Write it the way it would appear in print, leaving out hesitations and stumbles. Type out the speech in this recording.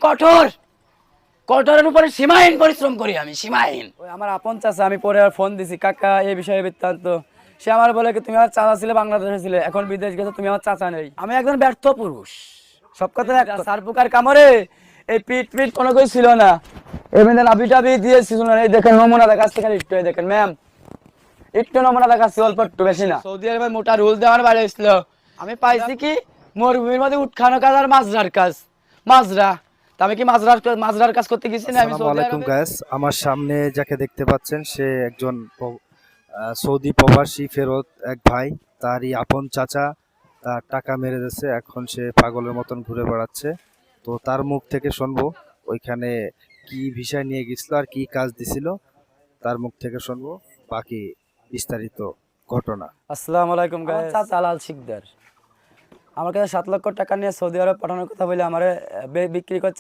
কঠোর কঠোরের উপরে সীমাহীন পরিশ্রম করি আমি, সীমাহীন। ওই আমার আপন চাচা, আমি পরে আর ফোন দিছি, কাকা এই বিষয়ে বৃত্তান্ত। সে আমার বলে কি তুমি আমার চাচা ছিলে, বাংলাদেশে ছিলে, এখন বিদেশ গেছো, তুমি আমার চাচা নেই। আমি একজন ব্যর্থ পুরুষ। সব কথা সার পোকার কামড়ে এই পিঠ পিঠ কোনো কিছু ছিল না, এমনি নাবি টাবি দিয়েছিল না। এই দেখেন নমুনা দেখাচ্ছি, খালি একটু দেখেন ম্যাম, একটু নমুনা দেখাচ্ছি, অল্প একটু, বেশি না। সৌদি আরবে মোটা রুল দেওয়ার বাইরে হয়েছিল। আমি পাইছি কি মরুভূমির মধ্যে উঠখানো কাজ আর মাজরার কাজ। মাজরা, তা আমি কি মাজরার কাজ করতে গেছি না আমি আসসালামু সৌদি আলাইকুম আরবে? গাইস, আমার সামনে যাকে দেখতে পাচ্ছেন সে একজন সৌদি প্রবাসী ফেরত এক ভাই। তারই আপন চাচা তার টাকা মেরে দিয়েছে, এখন সে পাগলের মতন ঘুরে বেড়াচ্ছে। তো তার মুখ থেকে শুনবো ওইখানে কি ভিসা নিয়ে গেছিল আর কি কাজ দিছিল, তার মুখ থেকে শুনবো বাকি বিস্তারিত ঘটনা। আসসালামু আলাইকুম গাইস। চাচা লাল শিকদার আমার কাছে 7 লক্ষ টাকা নিয়ে সৌদি আরব পাঠানোর কথা বলে আমার বিক্রি করছে